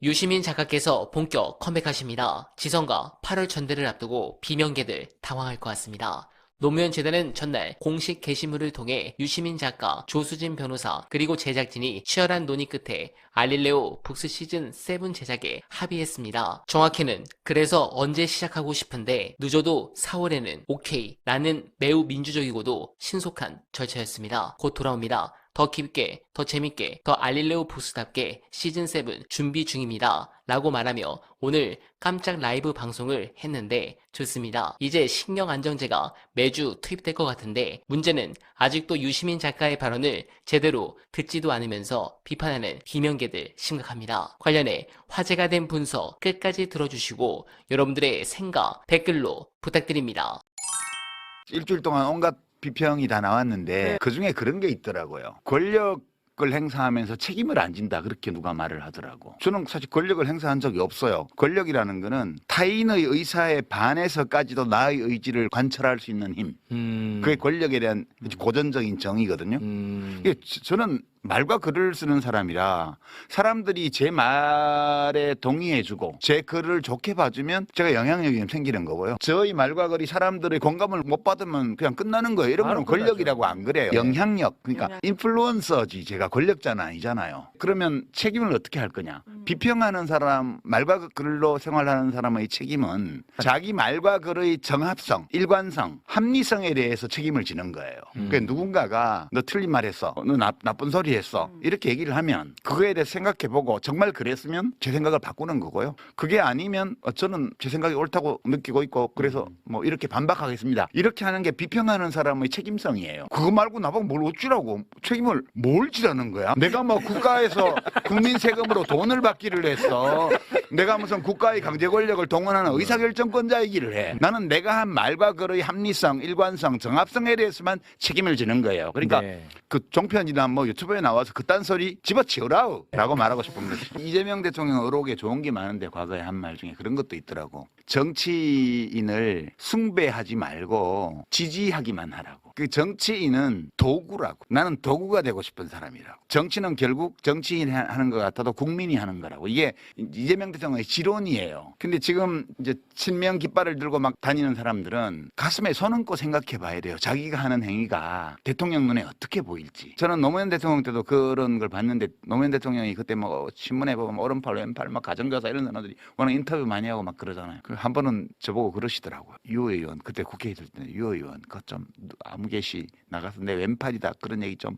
유시민 작가께서 본격 컴백하십니다. 지선과 8월 전대를 앞두고 비명계들 당황할 것 같습니다. 노무현 재단은 전날 공식 게시물을 통해 유시민 작가, 조수진 변호사, 그리고 제작진이 치열한 논의 끝에 알릴레오 북스 시즌 7 제작에 합의했습니다. 정확히는 그래서 언제 시작하고 싶은데 늦어도 4월에는 오케이 라는 매우 민주적이고도 신속한 절차였습니다. 곧 돌아옵니다. 더 깊게, 더 재밌게, 더 알릴레오 부스답게 시즌7 준비 중입니다. 라고 말하며 오늘 깜짝 라이브 방송을 했는데 좋습니다. 이제 식량 안정제가 매주 투입될 것 같은데 문제는 아직도 유시민 작가의 발언을 제대로 듣지도 않으면서 비판하는 비명계들 심각합니다. 관련해 화제가 된 분서 끝까지 들어주시고 여러분들의 생각 댓글로 부탁드립니다. 일주일 동안 온갖 비평이 다 나왔는데 그중에 그런 게 있더라고요. 권력을 행사하면서 책임을 안 진다 그렇게 누가 말을 하더라고. 저는 사실 권력을 행사한 적이 없어요. 권력이라는 거는 타인의 의사에 반해서까지도 나의 의지를 관철할 수 있는 힘. 그게 권력에 대한 고전적인 정의거든요. 이게 저는 말과 글을 쓰는 사람이라 사람들이 제 말에 동의해주고 제 글을 좋게 봐주면 제가 영향력이 생기는 거고요. 저희 말과 글이 사람들의 공감을 못 받으면 그냥 끝나는 거예요. 이런 거는 권력이라고 안 그래요. 영향력, 그러니까 인플루언서지 제가 권력자는 아니잖아요. 그러면 책임을 어떻게 할 거냐. 비평하는 사람, 말과 글로 생활하는 사람의 책임은 자기 말과 글의 정합성, 일관성, 합리성에 대해서 책임을 지는 거예요. 그러니까 누군가가 너 틀린 말 했어. 너 나쁜 소리 했어. 이렇게 얘기를 하면 그거에 대해서 생각해보고 정말 그랬으면 제 생각을 바꾸는 거고요. 그게 아니면 저는 제 생각이 옳다고 느끼고 있고 그래서 뭐 이렇게 반박하겠습니다. 이렇게 하는 게 비평하는 사람의 책임성이에요. 그거 말고 나보고 뭘 어찌라고 책임을 뭘 지라는 거야. 내가 뭐 국가에서 국민 세금으로 돈을 받기를 했어. 내가 무슨 국가의 강제 권력을 동원하는 의사결정권자이기를 해. 나는 내가 한 말과 글의 합리성, 일관성, 정합성에 대해서만 책임을 지는 거예요. 그러니까 그 종편이나 뭐 유튜브에 나와서 그딴 소리 집어치우라우 라고 말하고 싶은 거죠. 이재명 대통령 의혹에 좋은 게 많은데 과거에 한 말 중에 그런 것도 있더라고. 정치인을 숭배하지 말고 지지하기만 하라고. 그 정치인은 도구라고. 나는 도구가 되고 싶은 사람이라고. 정치는 결국 정치인이 하는 것 같아도 국민이 하는 거라고. 이게 이재명 대통령의 지론이에요. 근데 지금 이제 친명 깃발을 들고 막 다니는 사람들은 가슴에 손 얹고 생각해 봐야 돼요. 자기가 하는 행위가 대통령 눈에 어떻게 보일지. 저는 노무현 대통령 때도 그런 걸 봤는데 노무현 대통령이 그때 뭐 신문에 보면 오른팔 왼팔 막 가정교사 이런 사람들이 워낙 인터뷰 많이 하고 막 그러잖아요. 한 번은 저보고 그러시더라고요. 유 의원 그때 국회에 있을 때 유 의원 그 좀 아무 개시 나가서 내 왼팔이다 그런 얘기 좀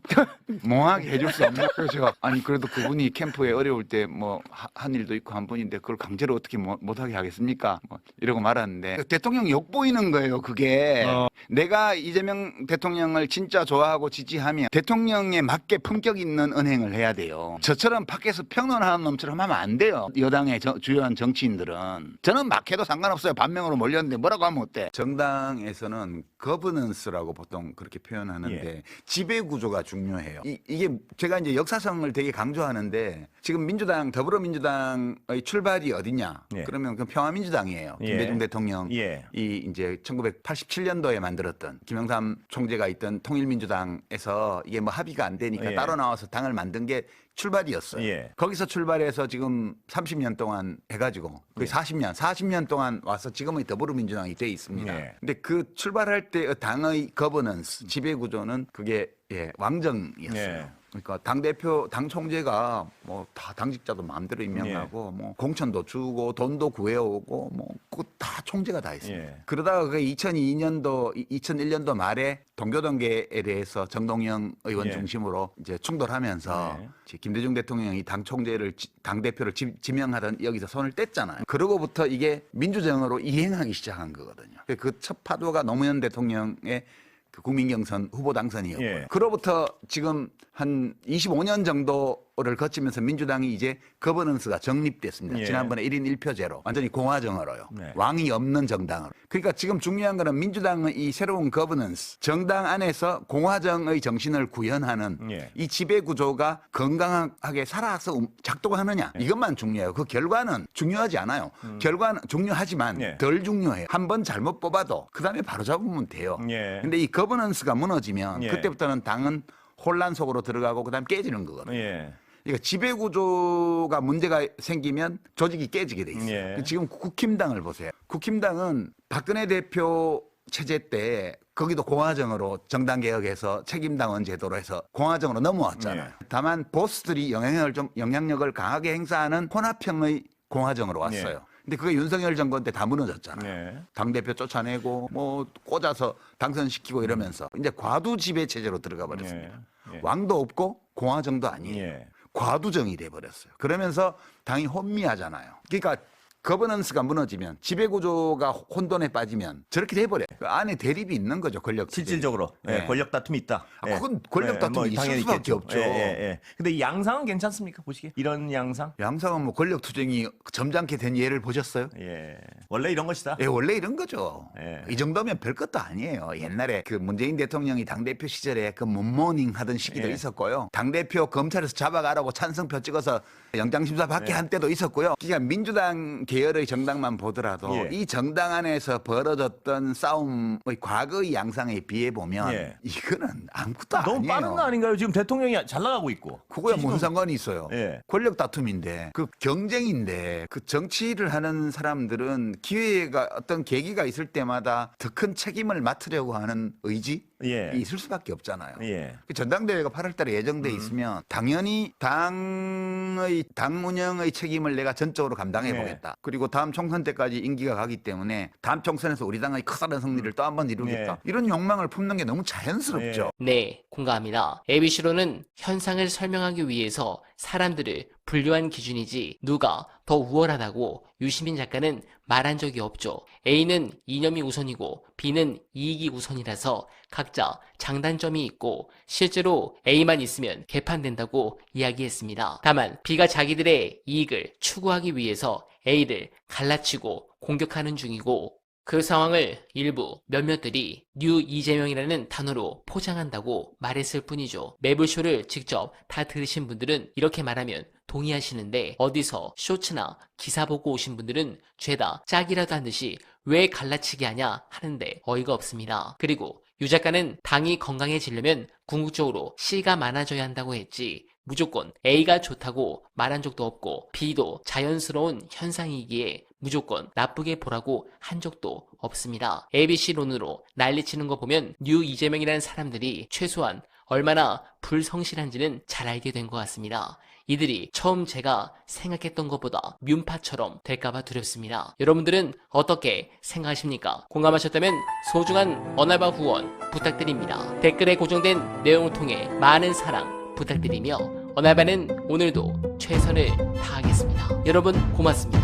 몽하게 해줄 수 없나? 그래서 제가 아니 그래도 그분이 캠프에 어려울 때 뭐 한 일도 있고 한 분인데 그걸 강제로 어떻게 못하게 하겠습니까? 뭐 이러고 말았는데 대통령 욕보이는 거예요. 그게 내가 이재명 대통령을 진짜 좋아하고 지지하면 대통령에 맞게 품격 있는 언행을 해야 돼요. 저처럼 밖에서 평론하는 놈처럼 하면 안 돼요. 여당의 주요한 정치인들은 저는 막 해도 상관없어요. 반명으로 몰렸는데 뭐라고 하면 어때? 정당에서는 거버넌스라고 보통 그렇게 표현하는데 지배구조가 중요해요. 이게 제가 이제 역사성을 되게 강조하는데 지금 민주당 더불어민주당의 출발이 어디냐? 그러면 그 평화민주당이에요. 김대중 대통령이 이제 1987년도에 만들었던 김영삼 총재가 있던 통일민주당에서 이게 뭐 합의가 안 되니까 따로 나와서 당을 만든 게 출발이었어요. 거기서 출발해서 지금 30년 동안 해가지고 거의 40년 동안 와서 지금의 더불어민주당이 돼 있습니다. 근데 그 출발할 때 당의 거버넌스, 지배구조는 그게 왕정이었어요. 그러니까 당대표, 당 총재가 뭐 다 당직자도 마음대로 임명하고 뭐 공천도 주고 돈도 구해오고 뭐 그거 다 총재가 다 했습니다. 그러다가 그 2001년도 말에 동교동계에 대해서 정동영 의원 중심으로 이제 충돌하면서 김대중 대통령이 당 총재를 당 대표를 지명하던 여기서 손을 뗐잖아요. 그러고부터 이게 민주정으로 이행하기 시작한 거거든요. 그 첫 파도가 노무현 대통령의 그 국민경선 후보 당선이었고요. 그로부터 지금 한 25년 정도를 거치면서 민주당이 이제 거버넌스가 정립됐습니다. 지난번에 1인 1표제로 완전히 공화정으로요. 왕이 없는 정당으로. 그러니까 지금 중요한 거는 민주당의 이 새로운 거버넌스, 정당 안에서 공화정의 정신을 구현하는 이 지배구조가 건강하게 살아서 작동하느냐. 이것만 중요해요. 그 결과는 중요하지 않아요. 결과는 중요하지만 덜 중요해요. 한 번 잘못 뽑아도 그다음에 바로 잡으면 돼요. 근데 이 거버넌스가 무너지면 그때부터는 당은 혼란 속으로 들어가고 그다음 깨지는 거거든요. 그러니까 지배구조가 문제가 생기면 조직이 깨지게 돼 있어요. 예. 지금 국힘당을 보세요. 국힘당은 박근혜 대표 체제 때 거기도 공화정으로 정당개혁해서 책임당원 제도로 해서 공화정으로 넘어왔잖아요. 예. 다만 보스들이 영향력을 강하게 행사하는 혼합형의 공화정으로 왔어요. 예. 근데 그게 윤석열 정권 때 다 무너졌잖아요. 예. 당대표 쫓아내고 뭐 꽂아서 당선시키고 이러면서 이제 과두 지배 체제로 들어가 버렸습니다. 예. 예. 왕도 없고 공화정도 아니에요. 예. 과두정이 돼버렸어요. 그러면서 당이 혼미하잖아요. 그러니까 거버넌스가 무너지면 지배구조가 혼돈에 빠지면 저렇게 돼버려요. 그 안에 대립이 있는 거죠. 권력 실질적으로 네. 권력 다툼이 있다. 아, 그건 권력 다툼이 있을 당연히 수밖에 있겠죠. 없죠. 근데 이 양상은 괜찮습니까? 보시기에 이런 양상? 양상은 뭐 권력 투쟁이 점잖게 된 예를 보셨어요? 예. 원래 이런 것이다. 예, 원래 이런 거죠. 예. 이 정도면 별것도 아니에요. 옛날에 그 문재인 대통령이 당대표 시절에 그 문모닝 하던 시기도 예. 있었고요. 당대표 검찰에서 잡아가라고 찬성표 찍어서 영장심사 받게 예. 한 때도 있었고요. 그러니까 민주당 계열의 정당만 보더라도 예. 이 정당 안에서 벌어졌던 싸움의 과거의 양상에 비해 보면 예. 이거는 아무것도 너무 아니에요. 빠른 거 아닌가요? 지금 대통령이 잘 나가고 있고. 그거야 뭔 상관이 있어요. 예. 권력 다툼인데 그 경쟁인데 그 정치를 하는 사람들은 기회가 어떤 계기가 있을 때마다 더 큰 책임을 맡으려고 하는 의지 예. 있을 수밖에 없잖아요. 예. 그 전당대회가 8월달에 예정돼 있으면 당연히 당 운영의 책임을 내가 전적으로 감당해 보겠다. 그리고 다음 총선 때까지 임기가 가기 때문에 다음 총선에서 우리 당의 커다란 승리를 또 한 번 이루겠다. 이런 욕망을 품는 게 너무 자연스럽죠. 네, 공감합니다. ABC로는 현상을 설명하기 위해서 사람들을 분류한 기준이지 누가 더 우월하다고 유시민 작가는 말한 적이 없죠. A는 이념이 우선이고 B는 이익이 우선이라서 각자 장단점이 있고 실제로 A만 있으면 개판된다고 이야기했습니다. 다만 B가 자기들의 이익을 추구하기 위해서 A를 갈라치고 공격하는 중이고 그 상황을 일부 몇몇들이 뉴 이재명이라는 단어로 포장한다고 말했을 뿐이죠. 매불쇼를 직접 다 들으신 분들은 이렇게 말하면 동의하시는데 어디서 쇼츠나 기사 보고 오신 분들은 죄다 짝이라도 한 듯이 왜 갈라치기 하냐 하는데 어이가 없습니다. 그리고 유 작가는 당이 건강해지려면 궁극적으로 C가 많아져야 한다고 했지 무조건 A가 좋다고 말한 적도 없고 B도 자연스러운 현상이기에 무조건 나쁘게 보라고 한 적도 없습니다. ABC론으로 난리치는 거 보면 뉴 이재명이라는 사람들이 최소한 얼마나 불성실한지는 잘 알게 된 것 같습니다. 이들이 처음 제가 생각했던 것보다 뮨파처럼 될까봐 두렵습니다. 여러분들은 어떻게 생각하십니까? 공감하셨다면 소중한 언알바 후원 부탁드립니다. 댓글에 고정된 내용을 통해 많은 사랑 부탁드리며 언알바는 오늘도 최선을 다하겠습니다. 여러분 고맙습니다.